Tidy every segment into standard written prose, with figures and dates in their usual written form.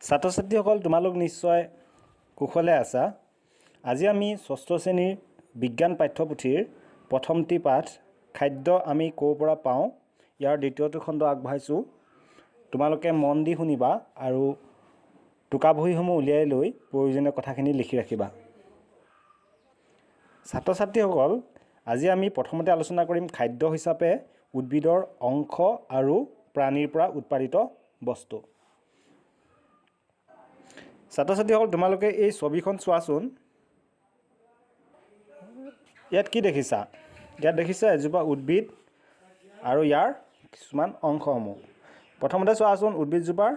ছাত্ৰ ছাত্ৰীসকল তোমালোক নিশ্চয় কুশলে আছা। আজি আমি ষষ্ঠ শ্ৰেণীৰ বিজ্ঞান পাঠ্যপুথিৰ প্ৰথমটি পাঠ খাদ্য আমি ক'ৰ পৰা পাওঁ ইয়াৰ দ্বিতীয়টো খণ্ড আগবঢ়াইছোঁ। তোমালোকে মন দি শুনিবা আৰু টোকা বহীসমূহ উলিয়াই লৈ প্ৰয়োজনীয় কথাখিনি লিখি ৰাখিবা। ছাত্ৰ ছাত্ৰীসকল, আজি আমি প্ৰথমতে আলোচনা কৰিম খাদ্য হিচাপে উদ্ভিদৰ অংশ আৰু প্ৰাণীৰ পৰা উৎপাদিত বস্তু। ছাত্ৰ ছাত্ৰীসকল, তোমালোকে এই ছবিখন চোৱাচোন। ইয়াত কি দেখিছা? ইয়াত দেখিছা এজোপা উদ্ভিদ আৰু ইয়াৰ কিছুমান অংশসমূহ। প্ৰথমতে চোৱাচোন, উদ্ভিদজোপাৰ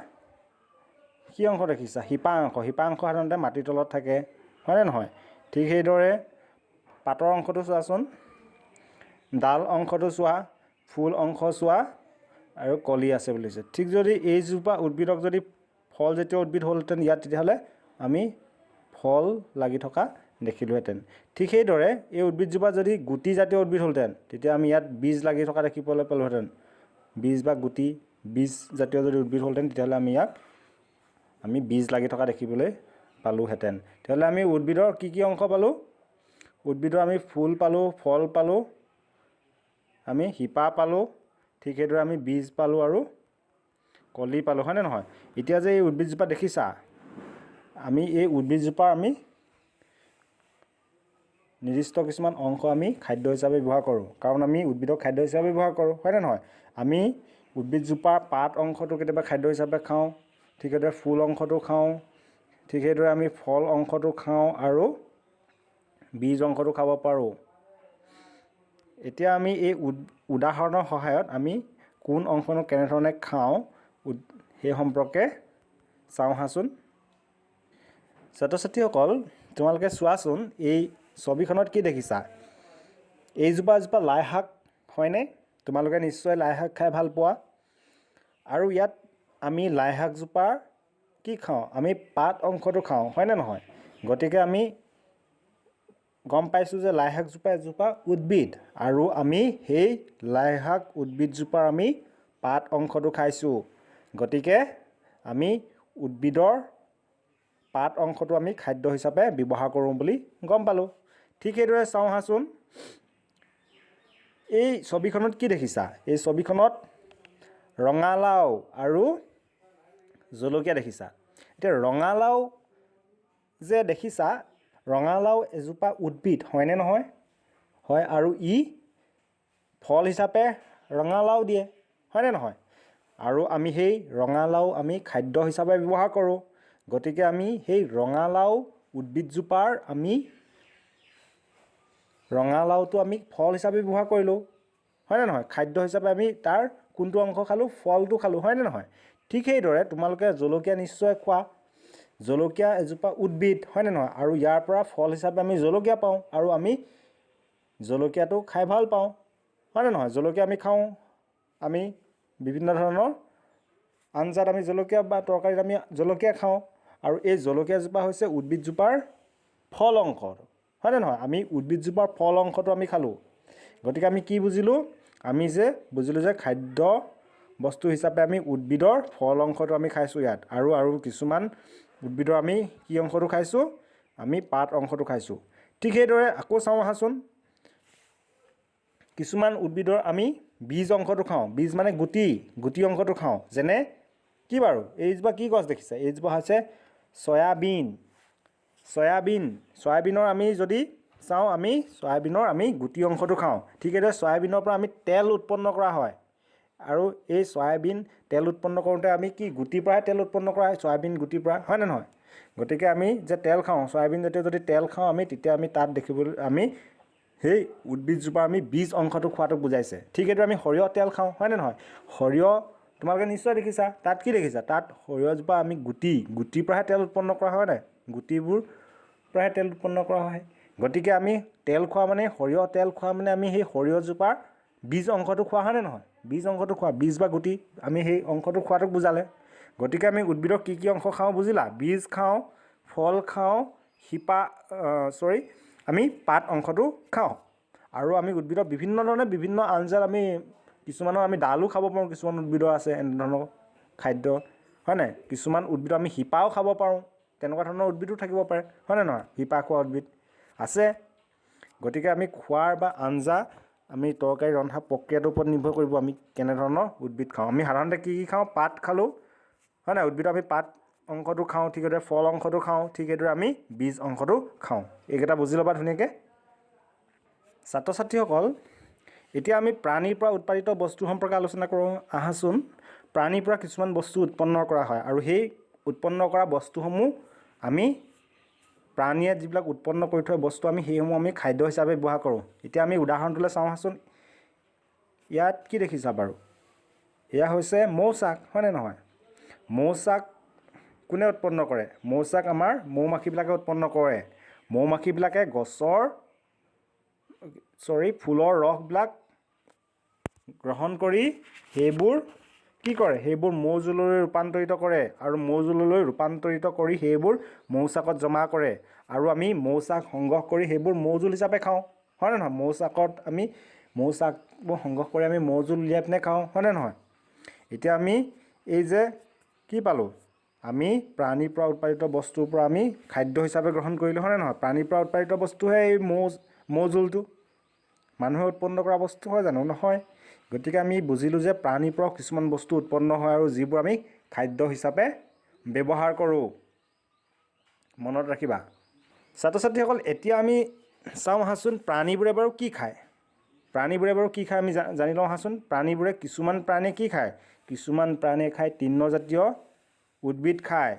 কি অংশ দেখিছা? শিপা অংশ। শিপা অংশ সাধাৰণতে মাটিৰ তলত থাকে, হয়নে নহয়? ঠিক সেইদৰে পাতৰ অংশটো চোৱাচোন, ডাল অংশটো চোৱা, ফুল অংশ চোৱা আৰু কলি আছে বুলিছে। ঠিক যদি এইজোপা উদ্ভিদক যদি ফল জাতীয় উদ্ভিদ হ'লহেঁতেন ইয়াত, তেতিয়াহ'লে আমি ফল লাগি থকা দেখিলোহেঁতেন। ঠিক সেইদৰে এই উদ্ভিদজোপা যদি গুটি জাতীয় উদ্ভিদ হ'লহেঁতেন, তেতিয়া আমি ইয়াত বীজ লাগি থকা দেখিবলৈ পালোহেঁতেন। বীজ বা গুটি, বীজ জাতীয় যদি উদ্ভিদ হ'লহেঁতেন, তেতিয়াহ'লে আমি বীজ লাগি থকা দেখিবলৈ পালোহেঁতেন। তেতিয়াহ'লে আমি উদ্ভিদৰ কি কি অংশ পালোঁ? উদ্ভিদৰ আমি ফুল পালোঁ, ফল পালোঁ, আমি শিপা পালোঁ, ঠিক সেইদৰে আমি বীজ পালোঁ আৰু কলি পালোঁ, হয়নে নহয়? এতিয়া যে এই উদ্ভিদজোপা দেখিছা, আমি এই উদ্ভিদজোপাৰ নিৰ্দিষ্ট কিছুমান অংশ আমি খাদ্য হিচাপে ব্যৱহাৰ কৰোঁ, কাৰণ আমি উদ্ভিদক খাদ্য হিচাপে ব্যৱহাৰ কৰোঁ, হয়নে নহয়? আমি উদ্ভিদজোপাৰ পাত অংশটো কেতিয়াবা খাদ্য হিচাপে খাওঁ, ঠিক সেইদৰে ফুল অংশটো খাওঁ, ঠিক সেইদৰে আমি ফল অংশটো খাওঁ আৰু বীজ অংশটো খাব পাৰোঁ। এতিয়া আমি এই উদাহৰণৰ সহায়ত আমি কোন অংশনো কেনেধৰণে খাওঁ সেই সম্পৰ্কে চাওঁ আহাচোন। ছাত্ৰ ছাত্ৰীসকল, তোমালোকে চোৱাচোন, এই ছবিখনত কি দেখিছা? এইজোপা লাই শাক হয়নে? তোমালোকে নিশ্চয় লাই শাক খাই ভাল পোৱা। আৰু ইয়াত আমি লাই শাকজোপাৰ কি খাওঁ? আমি পাত অংশটো খাওঁ, হয়নে নহয়? গতিকে আমি গম পাইছোঁ যে লাই শাকজোপা এজোপা উদ্ভিদ, আৰু আমি সেই লাই শাক উদ্ভিদজোপাৰ আমি পাত অংশটো খাইছোঁ। গতিকে আমি উদ্ভিদৰ পাত অংশটো আমি খাদ্য হিচাপে ব্যৱহাৰ কৰোঁ বুলি গম পালোঁ। ঠিক সেইদৰে চাওঁ আহাচোন, এই ছবিখনত কি দেখিছা? এই ছবিখনত ৰঙালাও আৰু জলকীয়া দেখিছা। এতিয়া ৰঙালাও যে দেখিছা, ৰঙালাও এজোপা উদ্ভিদ, হয়নে নহয়? হয়, আৰু ই ফল হিচাপে ৰঙালাও দিয়ে, হয়নে নহয়? আৰু আমি সেই ৰঙালাও আমি খাদ্য হিচাপে ব্যৱহাৰ কৰোঁ। গতিকে আমি সেই ৰঙালাও উদ্ভিদজোপাৰ ৰঙালাওটো আমি ফল হিচাপে ব্যৱহাৰ কৰিলোঁ, হয়নে নহয়? খাদ্য হিচাপে আমি তাৰ কোনটো অংশ খালোঁ? ফলটো খালোঁ, হয়নে নহয়? ঠিক সেইদৰে তোমালোকে জলকীয়া নিশ্চয় খোৱা। জলকীয়া এজোপা উদ্ভিদ, হয়নে নহয়? আৰু ইয়াৰ পৰা ফল হিচাপে আমি জলকীয়া পাওঁ, আৰু আমি জলকীয়াটো খাই ভাল পাওঁ, হয়নে নহয়? জলকীয়া আমি খাওঁ, আমি বিভিন্ন ধৰণৰ আঞ্জাত আমি জলকীয়া বা তৰকাৰীত আমি জলকীয়া খাওঁ। আৰু এই জলকীয়াজোপা হৈছে উদ্ভিদজোপাৰ ফল অংশ, হয়নে নহয়? আমি উদ্ভিদজোপাৰ ফল অংশটো আমি খালোঁ। গতিকে আমি কি বুজিলোঁ? আমি যে বুজিলোঁ যে খাদ্য বস্তু হিচাপে আমি উদ্ভিদৰ ফল অংশটো আমি খাইছোঁ ইয়াত, আৰু কিছুমান উদ্ভিদৰ আমি কি অংশটো খাইছোঁ? আমি পাত অংশটো খাইছোঁ। ঠিক সেইদৰে আকৌ চাওঁ আহাচোন, কিছুমান উদ্ভিদৰ আমি বীজ অংশটো খাওঁ। বীজ মানে গুটি অংশটো খাওঁ। যেনে কি বাৰু? এইজোপা কি গছ দেখিছে? এইজোপা হৈছে চয়াবিনৰ আমি যদি চাওঁ, আমি চয়াবিনৰ আমি গুটি অংশটো খাওঁ। ঠিক সেইদৰে চয়াবিনৰ পৰা আমি তেল উৎপন্ন কৰা হয়, আৰু এই চয়াবিন তেল উৎপন্ন কৰোঁতে আমি কি গুটিৰ পৰাই তেল উৎপন্ন কৰা হয়? চয়াবিন গুটিৰ পৰা, হয়নে নহয়? গতিকে আমি যে তেল খাওঁ, চয়াবিন জাতীয় যদি তেল খাওঁ আমি, তেতিয়া আমি তাত দেখিবলৈ আমি সেই উদ্ভিদজোপাৰ আমি বীজ অংশটো খোৱাটোক বুজাইছে। ঠিক সেইদৰে আমি সৰিয়হ তেল খাওঁ, হয়নে নহয়? সৰিয়হ তোমালোকে নিশ্চয় দেখিছা। তাত কি দেখিছা? তাত সৰিয়হজোপা আমি গুটিৰ পৰাহে তেল উৎপন্ন কৰা হয় নাই? গুটিবোৰ পৰাহে তেল উৎপন্ন কৰা হয়। গতিকে আমি তেল খোৱা মানে, সৰিয়হ তেল খোৱা মানে আমি সেই সৰিয়হজোপাৰ বীজ অংশটো খোৱা, হয়নে নহয়? বীজ অংশটো খোৱা, বীজ বা গুটি আমি সেই অংশটো খোৱাটোক বুজালে। গতিকে আমি উদ্ভিদৰ কি কি অংশ খাওঁ বুজিলা? বীজ খাওঁ, ফল খাওঁ, আমি পাত অংশটো খাওঁ। আৰু আমি উদ্ভিদৰ বিভিন্ন ধৰণে বিভিন্ন আঞ্জাত কিছুমানৰ আমি ডালো খাব পাৰোঁ। কিছুমান উদ্ভিদৰ আছে এনেধৰণৰ খাদ্য, হয় নাই? কিছুমান উদ্ভিদ আমি শিপাও খাব পাৰোঁ, তেনেকুৱা ধৰণৰ উদ্ভিদো থাকিব পাৰে, হয়নে নহয়? শিপা খোৱা উদ্ভিদ আছে। গতিকে আমি খোৱাৰ বা আঞ্জা আমি তৰকাৰী ৰন্ধা প্ৰক্ৰিয়াটোৰ ওপৰত নিৰ্ভৰ কৰিব আমি কেনেধৰণৰ উদ্ভিদ খাওঁ। আমি সাধাৰণতে কি খাওঁ? পাত খালোঁ, হয় নাই? উদ্ভিদৰ আমি পাত অংশটো খাওঁ, ঠিক সেইদৰে ফল অংশটো খাওঁ, ঠিক সেইদৰে আমি বীজ অংশটো খাওঁ। এইকেইটা বুজি ল'বা ধুনীয়াকৈ। ছাত্ৰ ছাত্ৰীসকল, এতিয়া আমি প্ৰাণীৰ পৰা উৎপাদিত বস্তু সম্পৰ্কে আলোচনা কৰোঁ। আহাচোন। প্ৰাণীৰ পৰা কিছুমান বস্তু উৎপন্ন কৰা হয় আৰু সেই উৎপন্ন কৰা বস্তুসমূহ আমি প্ৰাণীয়ে যিবিলাক উৎপন্ন কৰি থোৱা বস্তু আমি সেইসমূহ আমি খাদ্য হিচাপে ব্যৱহাৰ কৰোঁ। এতিয়া আমি উদাহৰণটোলৈ চাওঁ আহাচোন। ইয়াত কি দেখিছা বাৰু? এয়া হৈছে মৌচাক, হয়নে নহয়? মৌচাক কোনে উৎপন্ন কৰে? মৌচাক আমাৰ মৌ-মাখিবিলাকে উৎপন্ন কৰে। মৌ-মাখিবিলাকে ফুলৰ ৰসবিলাক গ্ৰহণ কৰি সেইবোৰ কি কৰে? সেইবোৰ মৌজোললৈ ৰূপান্তৰিত কৰে আৰু মৌজোললৈ ৰূপান্তৰিত কৰি সেইবোৰ মৌচাকত জমা কৰে আৰু আমি মৌচাক সংগ্ৰহ কৰি সেইবোৰ মৌজোল হিচাপে খাওঁ, হয়নে নহয়? মৌচাকবোৰ সংগ্ৰহ কৰি আমি মৌজোল উলিয়াই পিনে খাওঁ, হয়নে নহয়? এতিয়া আমি এই যে কি পালোঁ? আমি প্ৰাণীৰ পৰা উৎপাদিত বস্তুৰ পৰা আমি খাদ্য হিচাপে গ্ৰহণ কৰিলোঁ, হয়নে নহয়? প্ৰাণীৰ পৰা উৎপাদিত বস্তুহে এই মৌজোলটো। মানুহে উৎপন্ন কৰা বস্তু হয় জানো? নহয়। গতিকে আমি বুজিলোঁ যে প্ৰাণীৰ পৰাও কিছুমান বস্তু উৎপন্ন হয় আৰু যিবোৰ আমি খাদ্য হিচাপে ব্যৱহাৰ কৰোঁ। মনত ৰাখিবা। ছাত্ৰ ছাত্ৰীসকল, এতিয়া আমি চাওঁ আহাচোন প্ৰাণীবোৰে বাৰু কি খায়? আমি জানি লওঁ আহাচোন। প্ৰাণীবোৰে কিছুমান প্ৰাণীয়ে কি খায়? কিছুমান প্ৰাণীয়ে খায় তৃণজাতীয় উদ্ভিদ খায়।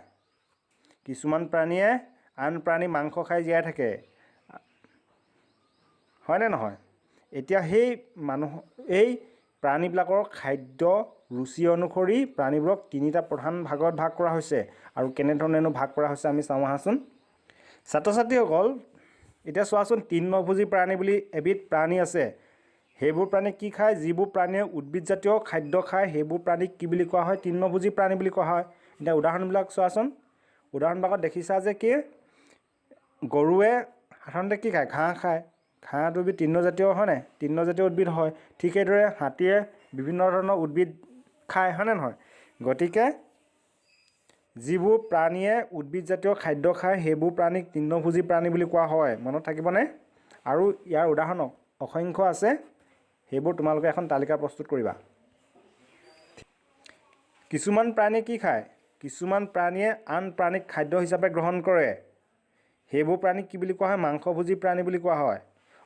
কিছুমান প্ৰাণীয়ে আন প্ৰাণী মাংস খাই জীয়াই থাকে, হয়নে নহয়? এতিয়া এই প্ৰাণীবিলাকৰ খাদ্য ৰুচি অনুসৰি প্ৰাণীবোৰক তিনিটা প্ৰধান ভাগত ভাগ কৰা হৈছে আৰু কেনেধৰণেনো ভাগ কৰা হৈছে আমি চাওঁ আহাচোন। ছাত্ৰ ছাত্ৰীসকল, এতিয়া চোৱাচোন, তৃণভোজী প্ৰাণী বুলি এবিধ প্ৰাণী আছে। সেইবোৰ প্ৰাণী কি খায়? যিবোৰ প্ৰাণীয়ে উদ্ভিদজাতীয় খাদ্য খায় সেইবোৰ প্ৰাণীক কি বুলি কোৱা হয়? তৃণভোজী প্ৰাণী বুলি কোৱা হয়। এতিয়া উদাহৰণবিলাক চোৱাচোন। উদাহৰণবিলাকত দেখিছা যে কি? গৰুৱে সাধাৰণতে কি খায়? ঘাঁহ খায়। ঘাঁহটো এবিধ তৃণজাতীয়, হয় নাই? তৃণজাতীয় উদ্ভিদ হয়। ঠিক সেইদৰে হাতীয়ে বিভিন্ন ধৰণৰ উদ্ভিদ খায়, হয়নে নহয়? গতিকে যিবোৰ প্ৰাণীয়ে উদ্ভিদজাতীয় খাদ্য খায় সেইবোৰ প্ৰাণীক তৃণভোজী প্ৰাণী বুলি কোৱা হয়। মনত থাকিবনে? আৰু ইয়াৰ উদাহৰণ অসংখ্য আছে। সেইবোৰ তোমালোকে এখন তালিকা প্ৰস্তুত কৰিবা। কিছুমান প্ৰাণীয়ে কি খায়? কিছুমান প্ৰাণীয়ে আন প্ৰাণীক খাদ্য হিচাপে গ্ৰহণ কৰে। সেইবোৰ প্ৰাণীক কি বুলি কোৱা হয়? মাংসভোজী প্ৰাণী বুলি কোৱা হয়।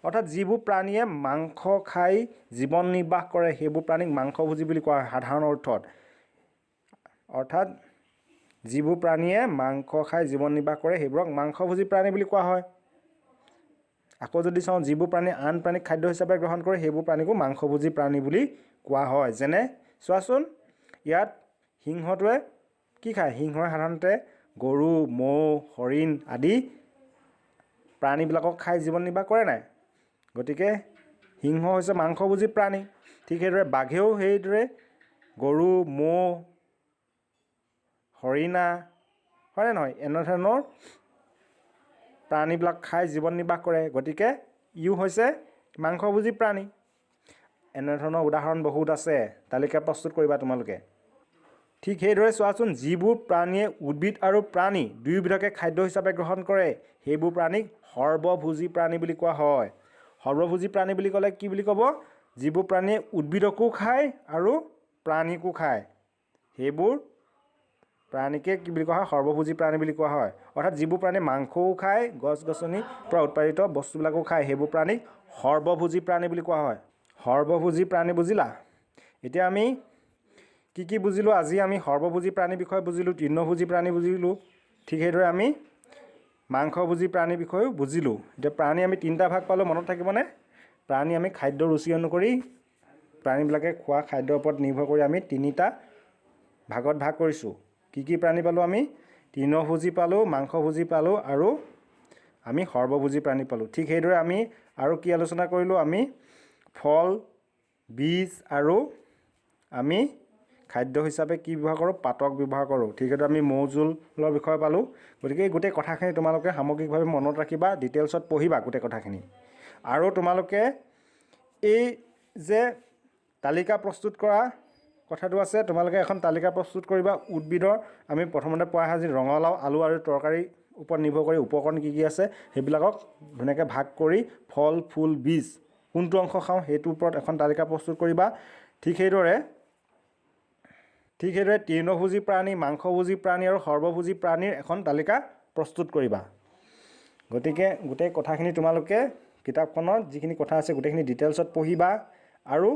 অৰ্থাৎ যিবোৰ প্ৰাণীয়ে মাংস খাই জীৱন নিৰ্বাহ কৰে সেইবোৰ প্ৰাণীক মাংসভোজী বুলি কোৱা হয় সাধাৰণ অৰ্থত। অৰ্থাৎ যিবোৰ প্ৰাণীয়ে মাংস খাই জীৱন নিৰ্বাহ কৰে সেইবোৰক মাংসভোজী প্ৰাণী বুলি কোৱা হয়। আকৌ যদি চাওঁ, যিবোৰ প্ৰাণীয়ে আন প্ৰাণীক খাদ্য হিচাপে গ্ৰহণ কৰে সেইবোৰ প্ৰাণীকো মাংসভোজী প্ৰাণী বুলি কোৱা হয়। যেনে চোৱাচোন, ইয়াত সিংহটোৱে কি খায়? সিংহই সাধাৰণতে গৰু, ম'হ, হৰিণ আদি প্ৰাণীবিলাকক খাই জীৱন নিৰ্বাহ কৰে নাই? গতিকে সিংহ হৈছে মাংসভোজী প্ৰাণী। ঠিক সেইদৰে বাঘেও সেইদৰে গৰু, ম'হ, হৰিণা, হয়নে নহয়? এনেধৰণৰ প্ৰাণীবিলাক খাই জীৱন নিৰ্বাহ কৰে। গতিকে ইও হৈছে মাংসভোজী প্ৰাণী। এনেধৰণৰ উদাহৰণ বহুত আছে, তালিকা প্ৰস্তুত কৰিবা তোমালোকে। ঠিক সেইদৰে চোৱাচোন, যিবোৰ প্ৰাণীয়ে উদ্ভিদ আৰু প্ৰাণী দুয়োবিধকে খাদ্য হিচাপে গ্ৰহণ কৰে সেইবোৰ প্ৰাণীক সৰ্বভোজী প্ৰাণী বুলি কোৱা হয়। সৰ্বভোজী প্ৰাণী বুলি ক'লে কি বুলি ক'ব? যিবোৰ প্ৰাণীয়ে উদ্ভিদকো খায় আৰু প্ৰাণীকো খায় সেইবোৰ প্ৰাণীকে কি বুলি কোৱা হয়? সৰ্বভোজী প্ৰাণী বুলি কোৱা হয়। অৰ্থাৎ যিবোৰ প্ৰাণীয়ে মাংসও খায়, গছ-গছনিৰ পৰা উৎপাদিত বস্তুবিলাকো খায় সেইবোৰ প্ৰাণীক সৰ্বভোজী প্ৰাণী বুলি কোৱা হয়। সৰ্বভোজী প্ৰাণী বুজিলা? এতিয়া আমি কি বুজিলোঁ? আজি আমি সৰ্বভোজী প্ৰাণীৰ বিষয়ে বুজিলোঁ, তৃণভোজী প্ৰাণী বুজিলোঁ। ঠিক সেইদৰে আমি মাংসভোজী প্ৰাণীৰ বিষয়েও বুজিলোঁ। এতিয়া প্ৰাণী আমি তিনিটা ভাগ পালোঁ, মনত থাকিবনে? প্ৰাণী আমি খাদ্য ৰুচি অনুসৰি প্ৰাণীবিলাকে খোৱা খাদ্যৰ ওপৰত নিৰ্ভৰ কৰি আমি তিনিটা ভাগত ভাগ কৰিছোঁ। কি প্ৰাণী পালোঁ আমি? তৃণভোজী পালোঁ, মাংসভোজী পালোঁ আৰু আমি সৰ্বভোজী প্ৰাণী পালোঁ। ঠিক সেইদৰে আমি আৰু কি আলোচনা কৰিলোঁ? আমি ফল, বীজ আৰু আমি খাদ্য হিচাপে কি ব্যৱহাৰ কৰোঁ? পাতক ব্যৱহাৰ কৰোঁ। ঠিক সেইদৰে আমি মৌজোলৰ বিষয়ে পালোঁ। গতিকে এই গোটেই কথাখিনি তোমালোকে সামগ্ৰিকভাৱে মনত ৰাখিবা, ডিটেইলছত পঢ়িবা গোটেই কথাখিনি। আৰু তোমালোকে এই যে তালিকা প্ৰস্তুত কৰা কথাটো আছে তোমালোকে এখন তালিকা প্ৰস্তুত কৰিবা উদ্ভিদৰ আমি প্ৰথমতে পোৱা হয় যে ৰঙালাও আলু আৰু তৰকাৰী ওপৰত নিৰ্ভৰ কৰি উপকৰণ কি কি আছে সেইবিলাকক ধুনীয়াকৈ ভাগ কৰি ফল ফুল বীজ কোনটো অংশ খাওঁ সেইটোৰ ওপৰত এখন তালিকা প্ৰস্তুত কৰিবা ঠিক সেইদৰে তৃণভোজী প্ৰাণী মাংসভোজী প্ৰাণী আৰু সৰ্বভোজী প্ৰাণীৰ এখন তালিকা প্ৰস্তুত কৰিবা গতিকে গোটেই কথাখিনি তোমালোকে কিতাপখনত যিখিনি কথা আছে গোটেইখিনি ডিটেইলছত পঢ়িবা আৰু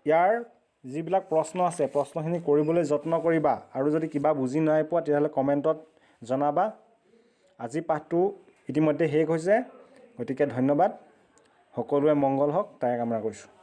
ইয়াৰ যিবিলাক প্ৰশ্ন আছে প্ৰশ্নখিনি কৰিবলৈ যত্ন কৰিবা আৰু যদি কিবা বুজি নাই পোৱা তেতিয়াহ'লে কমেণ্টত জনাবা আজি পাঠটো ইতিমধ্যে শেষ হৈছে গতিকে ধন্যবাদ সকলোৱে মংগল হওক তাৰে কামনা কৰিছোঁ